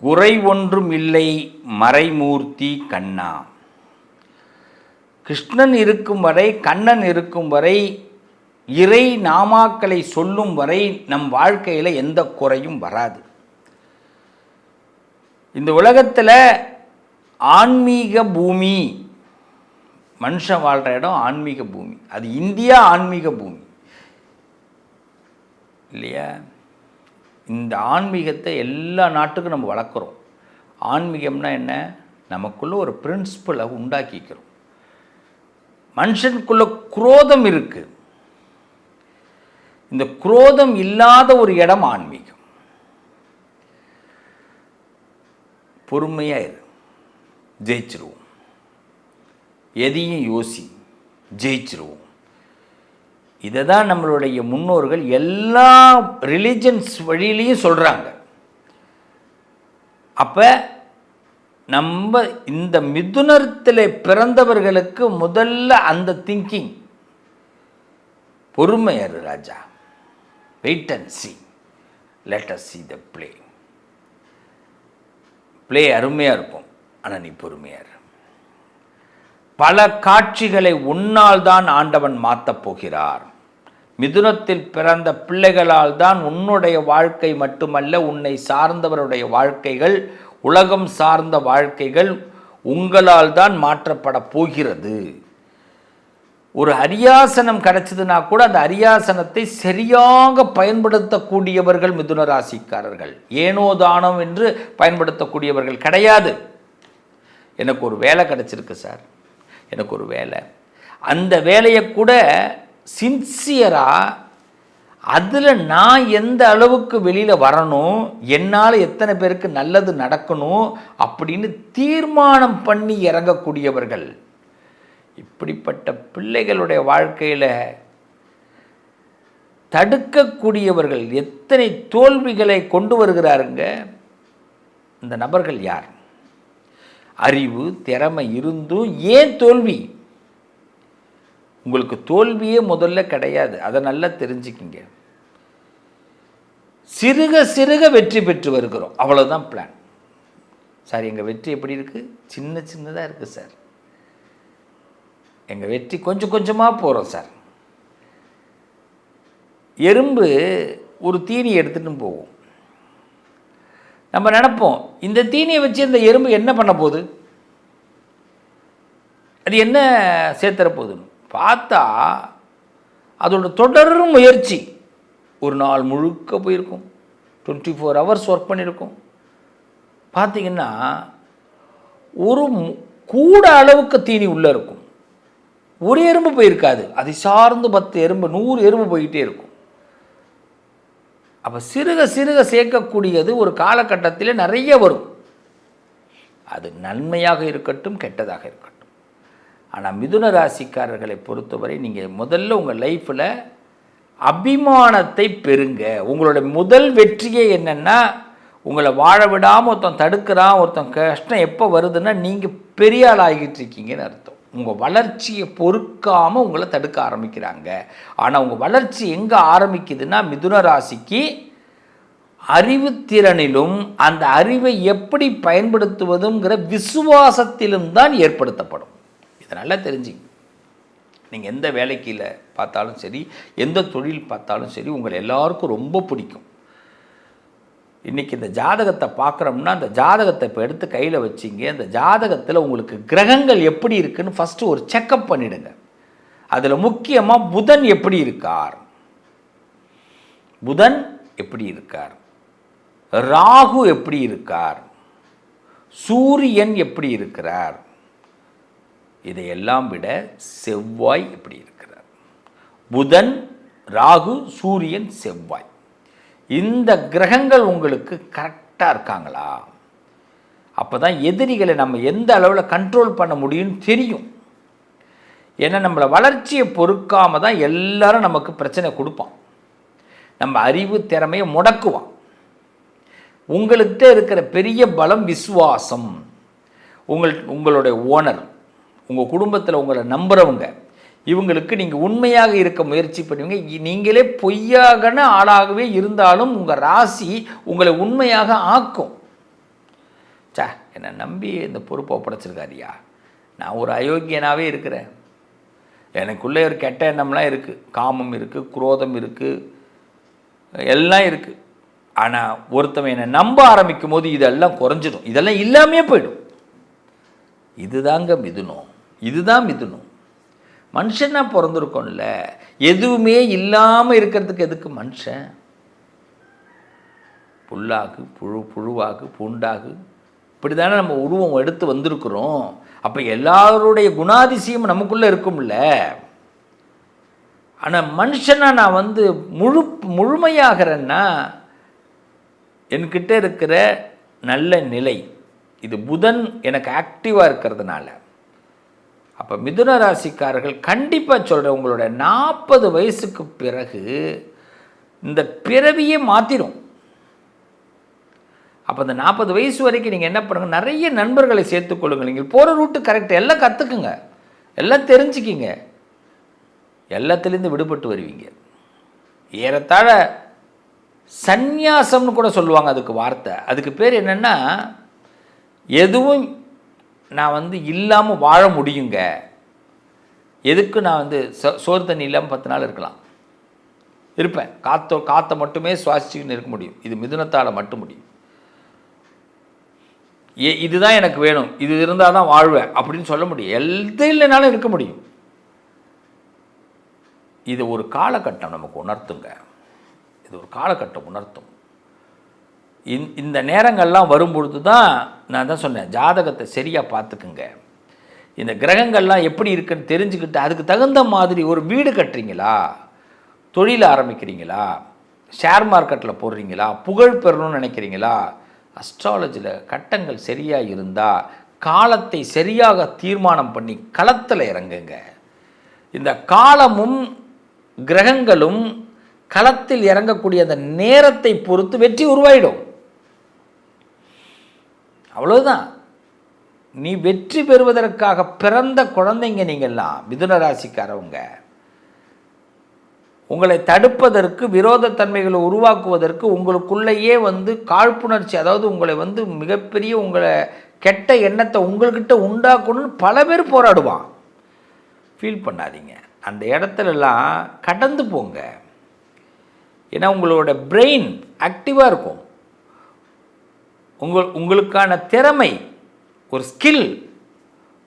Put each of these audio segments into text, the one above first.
குறை ஒன்றும் இல்லை மறைமூர்த்தி கண்ணா. கிருஷ்ணன் இருக்கும் வரை, கண்ணன் இருக்கும் வரை, இறை நாமாக்களை சொல்லும் வரை நம் வாழ்க்கையில் எந்த குறையும் வராது. இந்த உலகத்தில் ஆன்மீக பூமி, மனுஷன் வாழ்கிற இடம் ஆன்மீக பூமி. அது இந்தியா ஆன்மீக பூமி இல்லையா? இந்த ஆன்மீகத்தை எல்லா நாட்டுக்கும் நம்ம வளர்க்குறோம். ஆன்மீகம்னா என்ன? நமக்குள்ள ஒரு பிரின்சிபலை உண்டாக்கிக்கிறோம். மனுஷனுக்குள்ள குரோதம் இருக்கு. இந்த குரோதம் இல்லாத ஒரு இடம் ஆன்மீகம். பொறுமையாக இரு, ஜெயிச்சிருவோம். எதையும் யோசி, ஜெயிச்சிருவோம். இதை தான் நம்மளுடைய முன்னோர்கள் எல்லா ரிலிஜன்ஸ் வழியிலையும் சொல்கிறாங்க. அப்போ நம்ம இந்த மிதுனத்தில் பிறந்தவர்களுக்கு முதல்ல அந்த திங்கிங், பொறுமையாரு Raja, wait and see, let us see the play. Play அருமையாக இருக்கும், ஆனால் நீ பொறுமையாரு. பல காட்சிகளை உன்னால் தான் ஆண்டவன் மாற்றப் போகிறார். மிதுனத்தில் பிறந்த பிள்ளைகளால் தான் உன்னுடைய வாழ்க்கை மட்டுமல்ல, உன்னை சார்ந்தவருடைய வாழ்க்கைகள், உலகம் சார்ந்த வாழ்க்கைகள் உங்களால் தான் மாற்றப்பட போகிறது. ஒரு அரியாசனம் கிடைச்சதுன்னா கூட அந்த அரியாசனத்தை சரியாக பயன்படுத்தக்கூடியவர்கள் மிதுன ராசிக்காரர்கள். ஏனோ தானம் என்று பயன்படுத்தக்கூடியவர்கள் கிடையாது. எனக்கு ஒரு வேலை கிடைச்சிருக்கு சார், எனக்கு ஒரு வேலை, அந்த வேலையை கூட சின்சியராக அதில் நான் எந்த அளவுக்கு வெளியில் வரணும், என்னால் எத்தனை பேருக்கு நல்லது நடக்கணும் அப்படின்னு தீர்மானம் பண்ணி இறங்கக்கூடியவர்கள். இப்படிப்பட்ட பிள்ளைகளுடைய வாழ்க்கையில் தடுக்கக்கூடியவர்கள் எத்தனை தோல்விகளை கொண்டு வருகிறாருங்க. இந்த நபர்கள் யார்? அறிவு திறமை இருந்தும் ஏன் தோல்வி? உங்களுக்கு தோல்வியே முதல்ல கிடையாது, அதை நல்லா தெரிஞ்சுக்கிங்க. சிறுக சிறுக வெற்றி பெற்று வருகிறோம், அவ்வளோதான் பிளான். சார் எங்கள் வெற்றி எப்படி இருக்குது? சின்ன சின்னதாக இருக்குது சார். எங்கள் வெற்றி கொஞ்சம் கொஞ்சமாக போகிறோம் சார். எறும்பு ஒரு தீனி எடுத்துகிட்டு போவோம். நம்ம நினைப்போம் இந்த தீனியை வச்சு இந்த எறும்பு என்ன பண்ண போகுது, அது என்ன சேர்த்துற போகுதுன்னு பார்த்தா அதோட தொடர் முயற்சி ஒரு நாள் முழுக்க போயிருக்கும். 24 hours ஒர்க் பண்ணியிருக்கும். பார்த்திங்கன்னா ஒரு கூட அளவுக்கு தீனி உள்ளே இருக்கும். ஒரு எறும்பு போயிருக்காது, அதை சார்ந்து 10 எறும்பு 100 எறும்பு போயிட்டே இருக்கும். அப்போ சிறுக சிறுக சேர்க்கக்கூடியது ஒரு காலகட்டத்தில் நிறைய வரும். அது நன்மையாக இருக்கட்டும், கெட்டதாக இருக்கட்டும். ஆனால் மிதுன ராசிக்காரர்களை பொறுத்தவரை நீங்கள் முதல்ல உங்கள் லைஃப்பில் அபிமானத்தை பெறுங்க. உங்களோட முதல் வெற்றியே என்னென்னா, உங்களை வாழ விடாமல் ஒருத்தன் தடுக்கிறான், ஒருத்தன் கஷ்டம் எப்போ வருதுன்னா நீங்கள் பெரிய ஆள் ஆகிட்டு இருக்கீங்கன்னு அர்த்தம். உங்கள் வளர்ச்சியை பொறுக்காமல் உங்களை தடுக்க ஆரம்பிக்கிறாங்க. ஆனால் உங்கள் வளர்ச்சி எங்கே ஆரம்பிக்குதுன்னா, மிதுன ராசிக்கு அறிவுத்திறனிலும் அந்த அறிவை எப்படி பயன்படுத்துவதுங்கிற விசுவாசத்திலும் தான் ஏற்படுத்தப்படும். இதை நல்லா தெரிஞ்சுங்க. நீங்கள் எந்த வேலைக்கு பார்த்தாலும் சரி, எந்த தொழில் பார்த்தாலும் சரி, உங்களை எல்லாருக்கும் ரொம்ப பிடிக்கும். இன்றைக்கி இந்த ஜாதகத்தை பார்க்குறோம்னா, அந்த ஜாதகத்தை இப்போ எடுத்து கையில் வச்சிங்க. அந்த ஜாதகத்தில் உங்களுக்கு கிரகங்கள் எப்படி இருக்குன்னு ஃபஸ்ட்டு ஒரு செக்கப் பண்ணிவிடுங்க. அதில் முக்கியமாக புதன் எப்படி இருக்கார், புதன் எப்படி இருக்கார், ராகு எப்படி இருக்கார், சூரியன் எப்படி இருக்கிறார், இதையெல்லாம் விட செவ்வாய் எப்படி இருக்கிறார். புதன், ராகு, சூரியன், செவ்வாய், இந்த கிரகங்கள் உங்களுக்கு கரெக்டாக இருக்காங்களா? அப்போ தான் எதிரிகளை நம்ம எந்த அளவில் கண்ட்ரோல் பண்ண முடியும்னு தெரியும். ஏன்னா நம்மளை வளர்ச்சியை பொறுக்காமல் தான் எல்லாரும் நமக்கு பிரச்சனை கொடுப்பான். நம்ம அறிவு திறமையை முடக்குவான். உங்கள்கிட்ட இருக்கிற பெரிய பலம் விசுவாசம். உங்களுடைய ஓனர், உங்கள் குடும்பத்தில் உங்களை நம்புகிறவங்க, இவங்களுக்கு நீங்கள் உண்மையாக இருக்க முயற்சி பண்ணுவீங்க. நீங்களே பொய்யாகன ஆளாகவே இருந்தாலும் உங்கள் ராசி உங்களை உண்மையாக ஆக்கும். சே என்னை நம்பி இந்த பொறுப்பை ஒப்படைச்சிருக்காரியா, நான் ஒரு அயோக்கியனாகவே இருக்கிறேன், எனக்குள்ளே ஒரு கெட்ட எண்ணம்லாம் இருக்குது, காமம் இருக்குது, குரோதம் இருக்குது, எல்லாம் இருக்குது. ஆனால் ஒருத்தவன் என்னை நம்ப ஆரம்பிக்கும் போது இதெல்லாம் குறைஞ்சிடும், இதெல்லாம் இல்லாமையே போயிடும். இதுதாங்க மிதுனம், இதுதான் மிதுனம். மனுஷனா பிறந்திருக்கோம்ல, எதுவுமே இல்லாமல் இருக்கிறதுக்கு எதுக்கு மனுஷன்? புல்லாகு புழுவாகு பூண்டாகு, இப்படி தானே நம்ம உருவம் எடுத்து வந்திருக்கிறோம். அப்போ எல்லாருடைய குணாதிசயம் நமக்குள்ளே இருக்கும்ல. ஆனால் மனுஷனாக நான் முழுமையாகிறேன்னா என்கிட்ட இருக்கிற நல்ல நிலை, இது புதன் எனக்கு ஆக்டிவாக இருக்கிறதுனால. அப்போ மிதுன ராசிக்காரர்கள் கண்டிப்பாக சொல்கிறேன், உங்களோட 40 வயசுக்கு பிறகு இந்த பிறவியே மாற்றிடும். அப்போ அந்த 40 வயசு வரைக்கும் நீங்கள் என்ன பண்ணுங்கள், நிறைய நண்பர்களை சேர்த்துக்கொள்ளுங்கள். நீங்கள் போகிற ரூட்டு கரெக்டாக எல்லாம் கற்றுக்குங்க, எல்லாம் தெரிஞ்சுக்கிங்க, எல்லாத்துலேருந்து விடுபட்டு வருவீங்க. ஏறத்தாழ சந்நியாசம்னு கூட சொல்லுவாங்க அதுக்கு வார்த்தை. அதுக்கு பேர் என்னென்னா, எதுவும் நான் இல்லாமல் வாழ முடியுங்க. எதுக்கு நான் சோறு தண்ணி இல்லாமல் 10 நாள் இருப்பேன், காற்றை மட்டுமே சுவாசிச்சுக்கின்னு இருக்க முடியும். இது மிதுனத்தால் மட்டும் முடியும். இதுதான் எனக்கு வேணும், இது இருந்தால் தான் வாழ்வேன் அப்படின்னு சொல்ல முடியும். எது இல்லைனாலும் இருக்க முடியும். இது ஒரு காலகட்டம் நமக்கு உணர்த்துங்க, இது ஒரு காலகட்டம் உணர்த்தும். இந்த நேரங்கள்லாம் வரும்பொழுது தான் நான் தான் சொன்னேன், ஜாதகத்தை சரியாக பார்த்துக்குங்க. இந்த கிரகங்கள்லாம் எப்படி இருக்குன்னு தெரிஞ்சுக்கிட்டு அதுக்கு தகுந்த மாதிரி ஒரு வீடு கட்டுறீங்களா, தொழில் ஆரம்பிக்கிறீங்களா, ஷேர் மார்க்கெட்டில் போடுறீங்களா, புகழ் பெறணும்னு நினைக்கிறீங்களா, அஸ்ட்ராலஜியில் கட்டங்கள் சரியாக இருந்தால் காலத்தை சரியாக தீர்மானம் பண்ணி களத்தில் இறங்குங்க. இந்த காலமும் கிரகங்களும் களத்தில் இறங்கக்கூடிய அந்த நேரத்தை பொறுத்து வெற்றி உருவாயிடும். அவ்வளவுதான். நீ வெற்றி பெறுவதற்காக பிறந்த குழந்தைங்க நீங்கள்லாம் மிதுன ராசிக்காரவங்க. உங்களை தடுப்பதற்கு, விரோதத்தன்மைகளை உருவாக்குவதற்கு, உங்களுக்குள்ளேயே காழ்ப்புணர்ச்சி, அதாவது உங்களை மிகப்பெரிய உங்களை கெட்ட எண்ணத்தை உங்கள்கிட்ட உண்டாக்கணும்னு பல பேர் போராடுவான். ஃபீல் பண்ணாதீங்க, அந்த இடத்துலலாம் கடந்து போங்க. ஏன்னா உங்களோட பிரெயின் ஆக்டிவாக இருக்கும். உங்களுக்கான திறமை, ஒரு ஸ்கில்,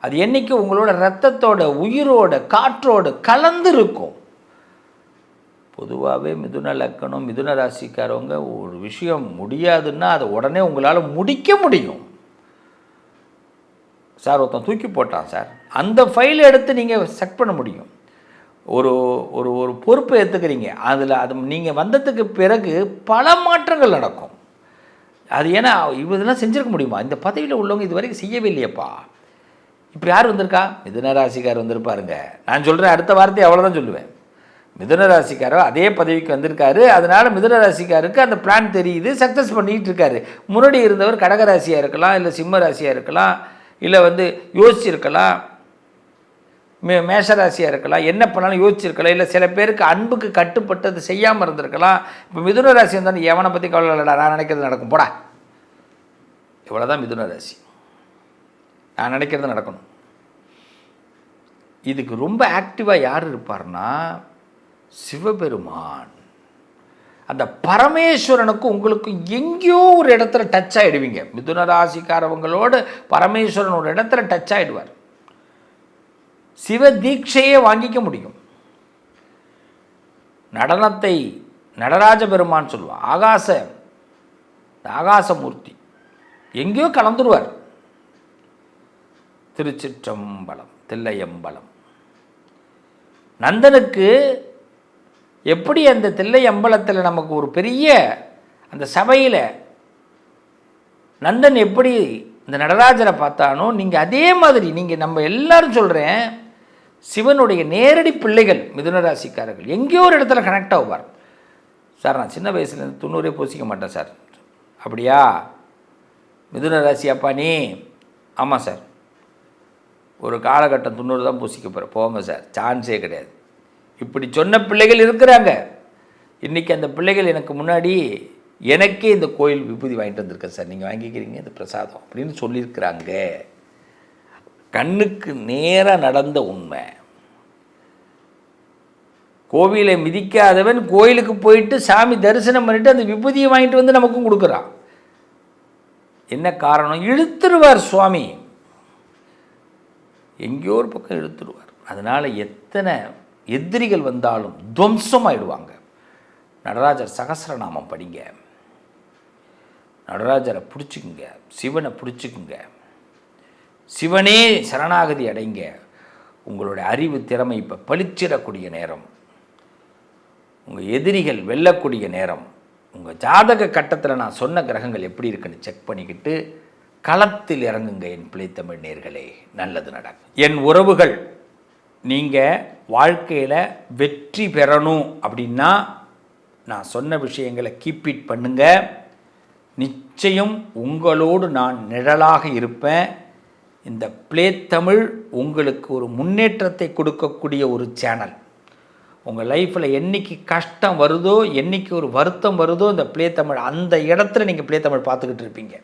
அது என்றைக்கு உங்களோட ரத்தத்தோட, உயிரோட, காற்றோடு கலந்து இருக்கும். பொதுவாகவே மிதுன லக்கணம், மிதுன ராசிக்காரவங்க ஒரு விஷயம் முடியாதுன்னா அதை உடனே உங்களால் முடிக்க முடியும். சார் ஒருத்தன் தூக்கி போட்டான் சார், அந்த ஃபைலை எடுத்து நீங்கள் செக் பண்ண முடியும். ஒரு ஒரு ஒரு பொறுப்பை எடுத்துக்கிறீங்க, அது நீங்கள் வந்ததுக்கு பிறகு பல மாற்றங்கள் நடக்கும். அது ஏன்னா இதெல்லாம் செஞ்சுருக்க முடியுமா, இந்த பதவியில் உள்ளவங்க இது வரைக்கும் செய்யவே இல்லையப்பா. இப்போ யார் வந்திருக்கா, மிதுன ராசிக்கார் வந்திருப்பாருங்க. நான் சொல்கிறேன், அடுத்த வார்த்தையை அவ்வளோதான் சொல்லுவேன். மிதுன ராசிக்காரர் அதே பதவிக்கு வந்திருக்காரு, அதனால் மிதுன ராசிக்காருக்கு அந்த பிளான் தெரியுது, சக்ஸஸ் பண்ணிகிட்டு இருக்காரு. முன்னாடி இருந்தவர் கடகராசியாக இருக்கலாம், இல்லை சிம்ம ராசியாக இருக்கலாம், இல்லை யோசிச்சிருக்கலாம், மேஷராசியாக இருக்கலாம், என்ன பண்ணாலும் யோசிச்சிருக்கலாம், இல்லை சில பேருக்கு அன்புக்கு கட்டுப்பட்டது செய்யாமல் இருந்திருக்கலாம். இப்போ மிதுன ராசி வந்தாலும் எவனை பற்றி கவலை இல்லைடா, நான் நினைக்கிறது நடக்கும் போடா, இவ்வளோதான் மிதுன ராசி, நான் நினைக்கிறது நடக்கணும். இதுக்கு ரொம்ப ஆக்டிவாக யார் இருப்பார்னா சிவபெருமான். அந்த பரமேஸ்வரனுக்கு உங்களுக்கு எங்கேயோ ஒரு இடத்துல டச் ஆகிடுவீங்க. மிதுன ராசிக்காரவங்களோடு பரமேஸ்வரன் ஒரு இடத்துல டச் ஆகிடுவார். சிவ தீட்சையே வாங்கிக்க முடியும். நடனத்தை நடராஜ பெருமான் சொல்லுவார், ஆகாசமூர்த்தி எங்கேயோ கலந்துருவார். திருச்சிற்றம்பலம், தில்லையம்பலம். நந்தனுக்கு எப்படி அந்த தில்லை அம்பலத்தில் நமக்கு ஒரு பெரிய அந்த சபையில் நந்தன் எப்படி இந்த நடராஜரை பார்த்தானோ, நீங்கள் அதே மாதிரி நீங்கள் நம்ம எல்லாரும் சொல்கிறேன், சிவனுடைய நேரடி பிள்ளைகள் மிதுன ராசிக்காரர்கள் எங்கேயோ ஒரு இடத்துல கனெக்ட் ஆகுவார். சார் நான் சின்ன வயசுலேருந்து 90 பூசிக்க மாட்டேன் சார். அப்படியா, மிதுன ராசி அப்பா நீ? ஆமாம் சார், ஒரு காலகட்டம் 90 தான் பூசிக்க போகிறேன். போங்க சார், சான்ஸே கிடையாது. இப்படி சொன்ன பிள்ளைகள் இருக்கிறாங்க. இன்றைக்கி அந்த பிள்ளைகள் எனக்கு முன்னாடி எனக்கே இந்த கோயில் விபூதி வாங்கிட்டு வந்திருக்கேன் சார், நீங்கள் வாங்கிக்கிறீங்க இந்த பிரசாதம் அப்படின்னு சொல்லியிருக்கிறாங்க. கண்ணுக்கு நேராக நடந்த உண்மை. கோவிலை மிதிக்காதவன் கோயிலுக்கு போயிட்டு சாமி தரிசனம் பண்ணிட்டு அந்த விபூதியை வாங்கிட்டு வந்து நமக்கும் கொடுக்குறான். என்ன காரணம்? இழுத்துருவார் சுவாமி, எங்கேயோ ஒரு பக்கம் இழுத்துருவார். அதனால் எத்தனை எதிரிகள் வந்தாலும் துவம்சம் ஆயிடுவாங்க. நடராஜர் சகஸ்ரநாமம் படிங்க, நடராஜரை பிடிச்சிக்குங்க, சிவனை பிடிச்சிக்குங்க, சிவனே சரணாகதி அடைங்க. உங்களுடைய அறிவு திறமை இப்போ பளிச்சிடக்கூடிய நேரம், உங்கள் எதிரிகள் வெல்லக்கூடிய நேரம். உங்கள் ஜாதக கட்டத்தில் நான் சொன்ன கிரகங்கள் எப்படி இருக்குன்னு செக் பண்ணிக்கிட்டு களத்தில் இறங்குங்க. என் பிள்ளைத்தமிழ் நேர்களே, நல்லது நடக்கும். என் உறவுகள், நீங்கள் வாழ்க்கையில் வெற்றி பெறணும் அப்படின்னா நான் சொன்ன விஷயங்களை கீப் இட் பண்ணுங்க. நிச்சயம் உங்களோடு நான் நிழலாக இருப்பேன். இந்த பிள்ளைத்தமிழ் உங்களுக்கு ஒரு முன்னேற்றத்தை கொடுக்கக்கூடிய ஒரு சேனல். உங்கள் லைஃப்பில் என்றைக்கு கஷ்டம் வருதோ, என்றைக்கு ஒரு வருத்தம் வருதோ, இந்த பிள்ளைத்தமிழ் அந்த இடத்துல நீங்கள் பிள்ளைத்தமிழ் பார்த்துக்கிட்டு இருப்பீங்க.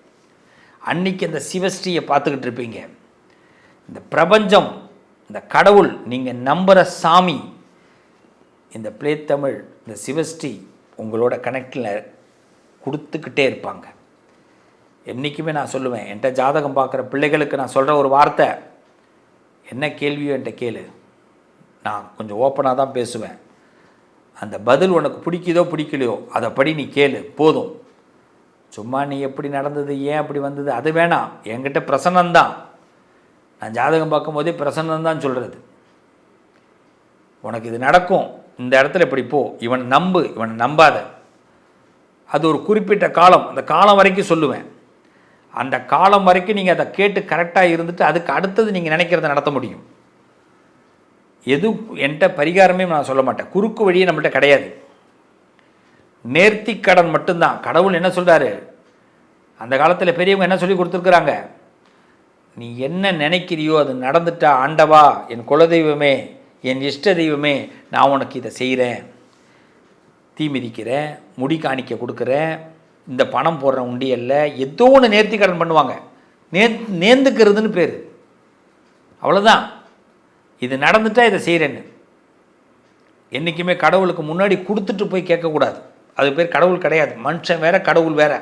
அன்றைக்கி அந்த சிவஸ்ரீயை பார்த்துக்கிட்டு இருப்பீங்க. இந்த பிரபஞ்சம், இந்த கடவுள், நீங்கள் நம்புகிற சாமி, இந்த பிள்ளைத்தமிழ், இந்த சிவஸ்ரீ உங்களோட கனெக்டில் கொடுத்துக்கிட்டே இருப்பாங்க. என்றைக்குமே நான் சொல்லுவேன், என்கிட்ட ஜாதகம் பார்க்குற பிள்ளைகளுக்கு நான் சொல்கிற ஒரு வார்த்தை, என்ன கேள்வியோ என்கிட்ட கேளு, நான் கொஞ்சம் ஓப்பனாக தான் பேசுவேன். அந்த பதில் உனக்கு பிடிக்குதோ பிடிக்கலையோ அதை படி நீ கேளு, போதும். சும்மா நீ எப்படி நடந்தது, ஏன் அப்படி வந்தது, அது வேணாம். என்கிட்ட பிரசன்னம்தான். நான் ஜாதகம் பார்க்கும்போதே பிரசன்னம்தான் சொல்கிறது. உனக்கு இது நடக்கும், இந்த இடத்துல இப்படி போ, இவன் நம்பு, இவன் நம்பாத. அது ஒரு குறிப்பிட்ட காலம், அந்த காலம் வரைக்கும் சொல்லுவேன். அந்த காலம் வரைக்கும் நீங்கள் அதை கேட்டு கரெக்டாக இருந்துட்டு அதுக்கு அடுத்தது நீங்கள் நினைக்கிறத நடத்த முடியும். எதுவும் என்கிட்ட பரிகாரமே நான் சொல்ல மாட்டேன். குறுக்கு வழியே நம்மள்கிட்ட கிடையாது. நேர்த்தி கடன் மட்டும்தான். கடவுள் என்ன சொல்கிறாரு, அந்த காலத்தில் பெரியவங்க என்ன சொல்லி கொடுத்துருக்குறாங்க, நீ என்ன நினைக்கிறியோ அது நடந்துட்டா, ஆண்டவா, என் குலதெய்வமே, என் இஷ்ட தெய்வமே, நான் உனக்கு இதை செய்கிறேன், தீ மிதிக்கிறேன், முடி காணிக்க கொடுக்குறேன், இந்த பணம் போடுற உண்டியல்ல, ஏதோ ஒன்று நேர்த்தி கடன் பண்ணுவாங்க. நேர்ந்துக்கிறதுன்னு பேர். அவ்வளோதான். இது நடந்துட்டால் இதை செய்கிறேன்னு. என்றைக்குமே கடவுளுக்கு முன்னாடி கொடுத்துட்டு போய் கேட்கக்கூடாது. அது பேர் கடவுள் கிடையாது. மனுஷன் வேறு, கடவுள் வேறு.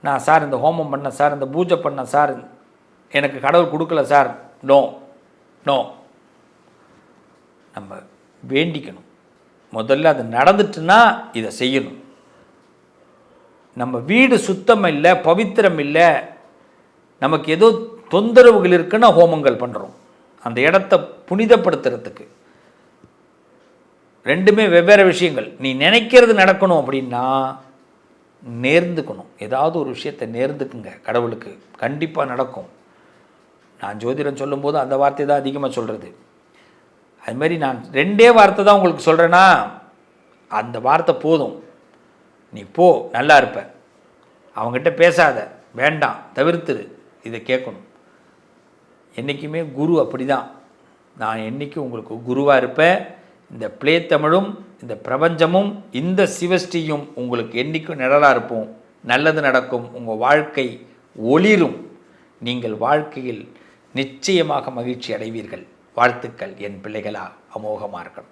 நான் சார் இந்த ஹோமம் பண்ணேன் சார், இந்த பூஜை பண்ணேன் சார், எனக்கு கடவுள் கொடுக்கல சார், நோ நோ. நம்ம வேண்டிக்கணும். முதல்ல அது நடந்துட்டுன்னா இதை செய்யணும். நம்ம வீடு சுத்தம் இல்லை, பவித்திரம் இல்லை, நமக்கு ஏதோ தொந்தரவுகள் இருக்குன்னா ஹோமங்கள் பண்ணுறோம். அந்த இடத்த புனிதப்படுத்துறதுக்கு. ரெண்டுமே வெவ்வேறு விஷயங்கள். நீ நினைக்கிறது நடக்கணும் அப்படின்னா நேர்ந்துக்கணும். ஏதாவது ஒரு விஷயத்தை நேர்ந்துக்குங்க. கடவுளுக்கு கண்டிப்பாக நடக்கும். நான் ஜோதிடம் சொல்லும்போது அந்த வார்த்தை தான் அதிகமாக சொல்கிறது. அதுமாரி நான் 2 வார்த்தை தான் உங்களுக்கு சொல்கிறேன்னா அந்த வார்த்தை போதும். நீ போ, நல்லா இருப்ப. அவங்ககிட்ட பேசாத, வேண்டாம், தவிர்த்துரு. இதை கேட்கணும். என்றைக்குமே குரு அப்படி தான். நான் என்றைக்கும் உங்களுக்கு குருவாக இருப்பேன். இந்த பிள்ளைத்தமிழும் இந்த பிரபஞ்சமும் இந்த சிவஸ்ரீயும் உங்களுக்கு என்றைக்கும் நிழலாக இருப்போம். நல்லது நடக்கும். உங்கள் வாழ்க்கை ஒளிரும். நீங்கள் வாழ்க்கையில் நிச்சயமாக மகிழ்ச்சி அடைவீர்கள். வாழ்த்துக்கள் என் பிள்ளைகளா. அமோகமாக இருக்கணும்.